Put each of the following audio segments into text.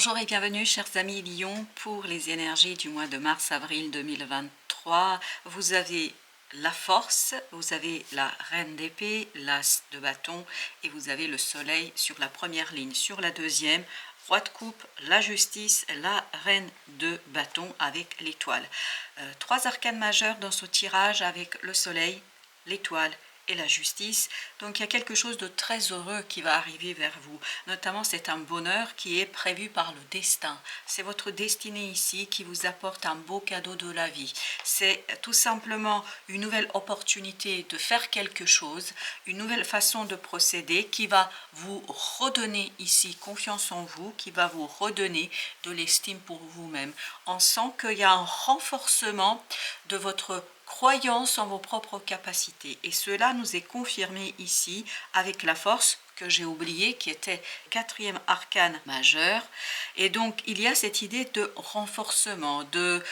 Bonjour et bienvenue chers amis Lion pour les énergies du mois de mars-avril 2023. Vous avez la force, vous avez la reine d'épée, l'as de bâton et vous avez le soleil sur la première ligne. Sur la deuxième, roi de coupe, la justice, la reine de bâton avec l'étoile. Trois arcanes majeurs dans ce tirage avec le soleil, l'étoile et la justice. Donc il y a quelque chose de très heureux qui va arriver vers vous. Notamment c'est un bonheur qui est prévu par le destin. C'est votre destinée ici qui vous apporte un beau cadeau de la vie. C'est tout simplement une nouvelle opportunité de faire quelque chose, une nouvelle façon de procéder qui va vous redonner ici confiance en vous, qui va vous redonner de l'estime pour vous-même. On sent qu'il y a un renforcement de votre croyance en vos propres capacités. Et cela nous est confirmé ici avec la force que j'ai oublié, qui était quatrième arcane majeur. Et donc, il y a cette idée de renforcement de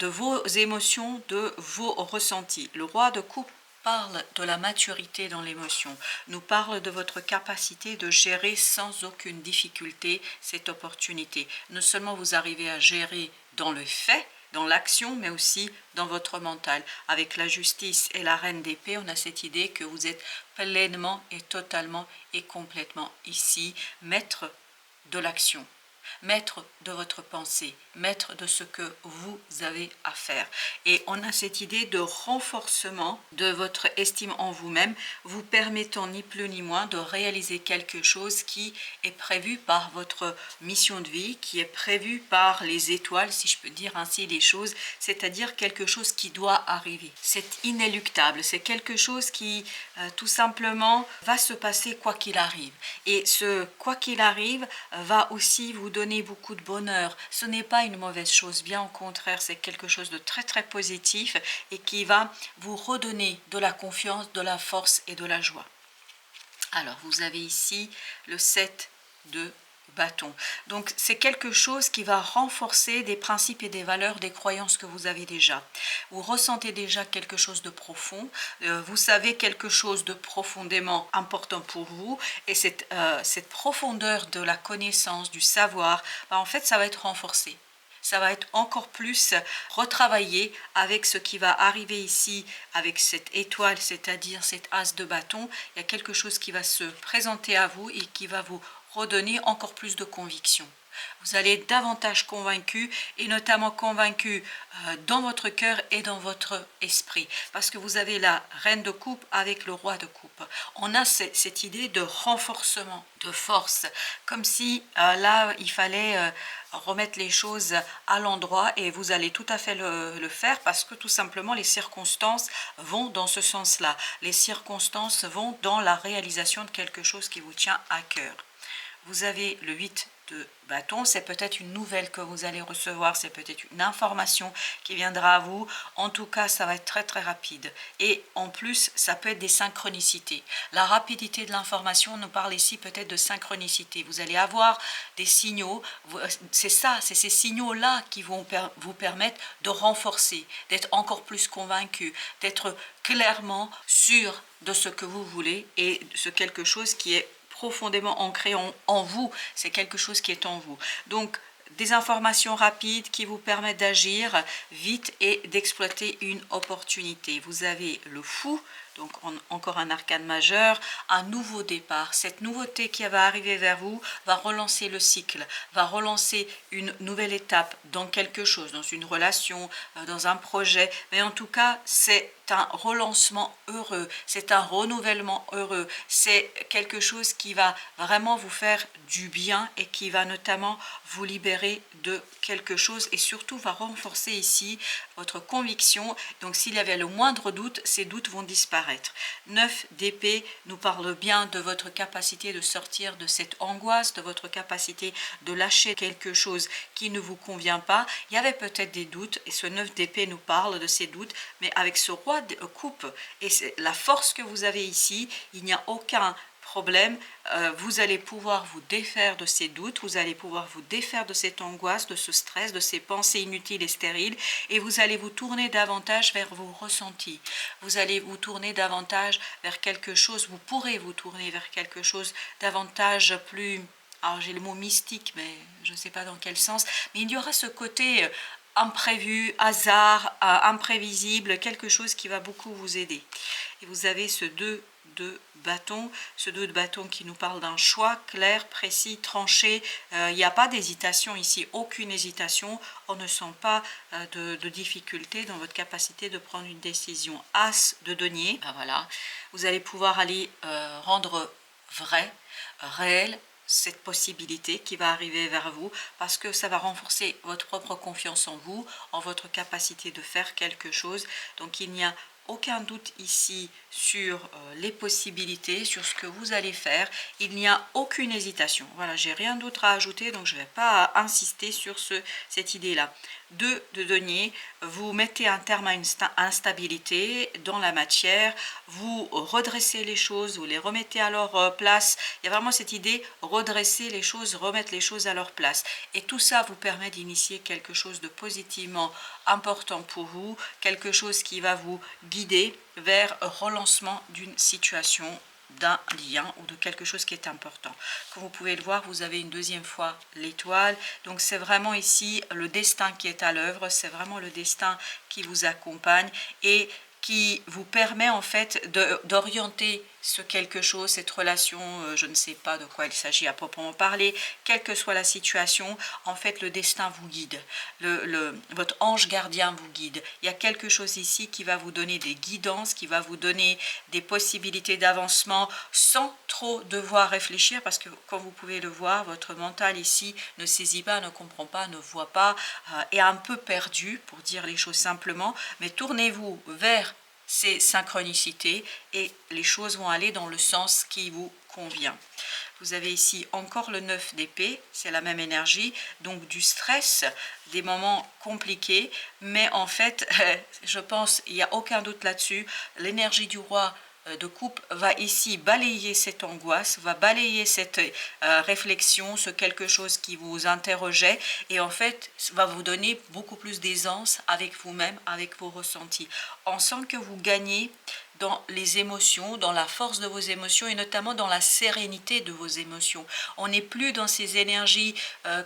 vos émotions, de vos ressentis. Le roi de coupe parle de la maturité dans l'émotion, nous parle de votre capacité de gérer sans aucune difficulté cette opportunité. Non seulement vous arrivez à gérer dans le fait, dans l'action, mais aussi dans votre mental. Avec la justice et la reine d'épée, on a cette idée que vous êtes pleinement et totalement et complètement ici, maître de l'action, maître de votre pensée, maître de ce que vous avez à faire. Et on a cette idée de renforcement de votre estime en vous-même, vous permettant ni plus ni moins de réaliser quelque chose qui est prévu par votre mission de vie, qui est prévu par les étoiles, si je peux dire ainsi les choses, c'est-à-dire quelque chose qui doit arriver. C'est inéluctable, c'est quelque chose qui tout simplement va se passer quoi qu'il arrive. Et ce quoi qu'il arrive va aussi vous donner beaucoup de bonheur. Ce n'est pas une mauvaise chose, bien au contraire, c'est quelque chose de très très positif et qui va vous redonner de la confiance, de la force et de la joie. Alors, vous avez ici le 7 de bâton. Donc, c'est quelque chose qui va renforcer des principes et des valeurs, des croyances que vous avez déjà. Vous ressentez déjà quelque chose de profond, vous savez quelque chose de profondément important pour vous, et cette profondeur de la connaissance, du savoir, en fait, ça va être renforcé. Ça va être encore plus retravaillé avec ce qui va arriver ici, avec cette étoile, c'est-à-dire cet as de bâton. Il y a quelque chose qui va se présenter à vous et qui va vous redonner encore plus de conviction. Vous allez être davantage convaincu, et notamment convaincu dans votre cœur et dans votre esprit, parce que vous avez la reine de coupe avec le roi de coupe. On a cette idée de renforcement, de force, comme si là il fallait remettre les choses à l'endroit, et vous allez tout à fait le faire, parce que tout simplement les circonstances vont dans ce sens-là. Les circonstances vont dans la réalisation de quelque chose qui vous tient à cœur. Vous avez le 8 de bâton, c'est peut-être une nouvelle que vous allez recevoir, c'est peut-être une information qui viendra à vous. En tout cas, ça va être très très rapide. Et en plus, ça peut être des synchronicités. La rapidité de l'information nous parle ici peut-être de synchronicité. Vous allez avoir des signaux, c'est ça, c'est ces signaux-là qui vont vous permettre de renforcer, d'être encore plus convaincu, d'être clairement sûr de ce que vous voulez, et de quelque chose qui est profondément ancré en vous, c'est quelque chose qui est en vous. Donc, des informations rapides qui vous permettent d'agir vite et d'exploiter une opportunité. Vous avez le fou, donc encore un arcane majeur, un nouveau départ. Cette nouveauté qui va arriver vers vous va relancer le cycle, va relancer une nouvelle étape dans quelque chose, dans une relation, dans un projet. Mais en tout cas, c'est un relancement heureux, c'est un renouvellement heureux, c'est quelque chose qui va vraiment vous faire du bien et qui va notamment vous libérer de quelque chose, et surtout va renforcer ici votre conviction. Donc s'il y avait le moindre doute, ces doutes vont disparaître. 9 d'épée nous parle bien de votre capacité de sortir de cette angoisse, de votre capacité de lâcher quelque chose qui ne vous convient pas. Il y avait peut-être des doutes, et ce 9 d'épée nous parle de ces doutes, mais avec ce roi de coupe et la force que vous avez ici, il n'y a aucun problème. Vous allez pouvoir vous défaire de ces doutes, vous allez pouvoir vous défaire de cette angoisse, de ce stress, de ces pensées inutiles et stériles, et vous allez vous tourner davantage vers vos ressentis. Vous allez vous tourner davantage vers quelque chose, vous pourrez vous tourner vers quelque chose davantage plus alors j'ai le mot mystique, mais je ne sais pas dans quel sens, mais il y aura ce côté imprévu, hasard, imprévisible, quelque chose qui va beaucoup vous aider. Et vous avez ce 2 de bâton, ce 2 de bâton qui nous parle d'un choix clair, précis, tranché. Il n'y a pas d'hésitation ici, aucune hésitation. On ne sent pas de difficulté dans votre capacité de prendre une décision. As de denier, ben voilà, vous allez pouvoir aller rendre vrai, réel, cette possibilité qui va arriver vers vous parce que ça va renforcer votre propre confiance en vous, en votre capacité de faire quelque chose. Donc il n'y a aucun doute ici sur les possibilités, sur ce que vous allez faire. Il n'y a aucune hésitation. Voilà, j'ai rien d'autre à ajouter, donc je ne vais pas insister sur cette idée-là. 2 de denier, vous mettez un terme à une instabilité dans la matière, vous redressez les choses, vous les remettez à leur place. Il y a vraiment cette idée, redresser les choses, remettre les choses à leur place. Et tout ça vous permet d'initier quelque chose de positivement important pour vous, quelque chose qui va vous guider vers relancement d'une situation, d'un lien ou de quelque chose qui est important. Comme vous pouvez le voir, vous avez une deuxième fois l'étoile. Donc c'est vraiment ici le destin qui est à l'œuvre, c'est vraiment le destin qui vous accompagne et qui vous permet en fait d'orienter ce quelque chose, cette relation, je ne sais pas de quoi il s'agit à proprement parler, quelle que soit la situation, en fait le destin vous guide, votre ange gardien vous guide. Il y a quelque chose ici qui va vous donner des guidances, qui va vous donner des possibilités d'avancement sans trop devoir réfléchir parce que comme vous pouvez le voir, votre mental ici ne saisit pas, ne comprend pas, ne voit pas, est un peu perdu pour dire les choses simplement, mais tournez-vous vers ces synchronicités et les choses vont aller dans le sens qui vous convient. Vous avez ici encore le 9 d'épée, c'est la même énergie, donc du stress, des moments compliqués, mais en fait, je pense, il n'y a aucun doute là-dessus, l'énergie du roi de coupe va ici balayer cette angoisse, va balayer cette réflexion, ce quelque chose qui vous interrogeait et en fait va vous donner beaucoup plus d'aisance avec vous-même, avec vos ressentis. On sent que vous gagnez dans les émotions, dans la force de vos émotions et notamment dans la sérénité de vos émotions. On n'est plus dans ces énergies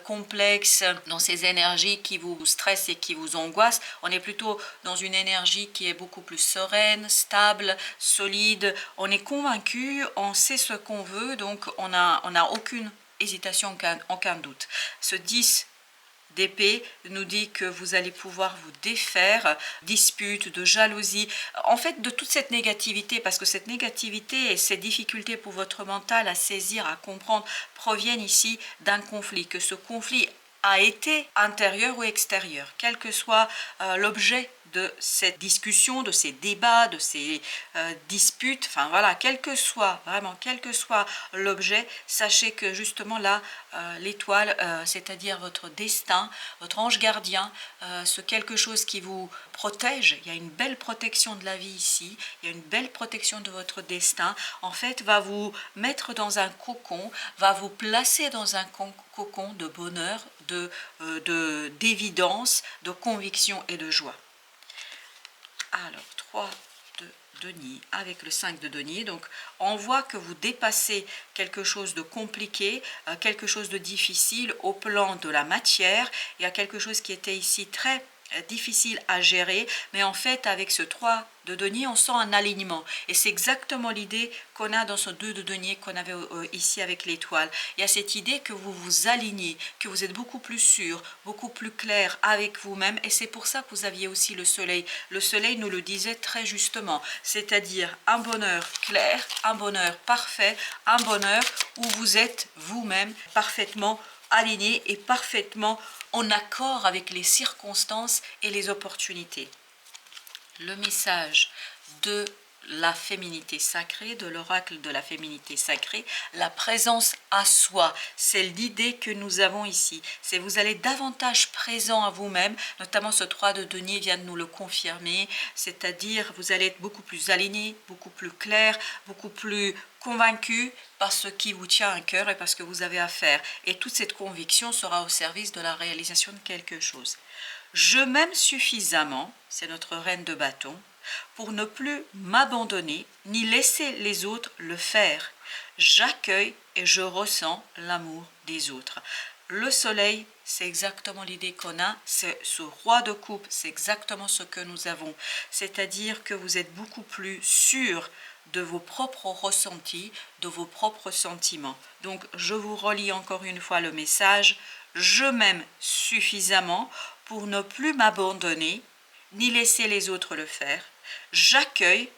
complexes, dans ces énergies qui vous stressent et qui vous angoissent. On est plutôt dans une énergie qui est beaucoup plus sereine, stable, solide. On est convaincu, on sait ce qu'on veut, donc on n'a aucune hésitation, aucun doute. Ce 10 d'épée nous dit que vous allez pouvoir vous défaire disputes, de jalousie, en fait de toute cette négativité, parce que cette négativité et ces difficultés pour votre mental à saisir, à comprendre, proviennent ici d'un conflit, que ce conflit a été intérieur ou extérieur, quel que soit l'objet de cette discussion, de ces débats, de ces disputes, enfin voilà, quel que soit, vraiment, quel que soit l'objet, sachez que justement là, l'étoile, c'est-à-dire votre destin, votre ange gardien, ce quelque chose qui vous protège, il y a une belle protection de la vie ici, il y a une belle protection de votre destin, en fait, va vous mettre dans un cocon, va vous placer dans un cocon de bonheur, d'évidence, de conviction et de joie. Alors, 3 de denier avec le 5 de denier. Donc, on voit que vous dépassez quelque chose de compliqué, quelque chose de difficile au plan de la matière. Il y a quelque chose qui était ici très difficile à gérer, mais en fait, avec ce 3 de denier, on sent un alignement. Et c'est exactement l'idée qu'on a dans ce 2 de denier qu'on avait ici avec l'étoile. Il y a cette idée que vous vous alignez, que vous êtes beaucoup plus sûr, beaucoup plus clair avec vous-même. Et c'est pour ça que vous aviez aussi le soleil. Le soleil nous le disait très justement, c'est-à-dire un bonheur clair, un bonheur parfait, un bonheur où vous êtes vous-même parfaitement aligné et parfaitement en accord avec les circonstances et les opportunités. Le message de la féminité sacrée, de l'oracle de la féminité sacrée, la présence à soi, c'est l'idée que nous avons ici. C'est vous allez davantage présent à vous-même, notamment ce 3 de denier vient de nous le confirmer, c'est-à-dire vous allez être beaucoup plus aligné, beaucoup plus clair, beaucoup plus convaincu par ce qui vous tient à cœur et par ce que vous avez à faire. Et toute cette conviction sera au service de la réalisation de quelque chose. Je m'aime suffisamment, c'est notre reine de bâton, pour ne plus m'abandonner ni laisser les autres le faire. J'accueille et je ressens l'amour des autres. Le soleil, c'est exactement l'idée qu'on a, c'est ce roi de coupe, c'est exactement ce que nous avons. C'est-à-dire que vous êtes beaucoup plus sûr de vos propres ressentis, de vos propres sentiments. Donc, je vous relis encore une fois le message. Je m'aime suffisamment pour ne plus m'abandonner, ni laisser les autres le faire. J'accueille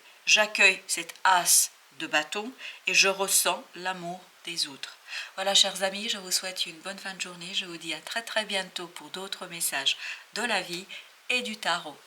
cet as de bâton et je ressens l'amour des autres. Voilà, chers amis, je vous souhaite une bonne fin de journée. Je vous dis à très bientôt pour d'autres messages de la vie et du tarot.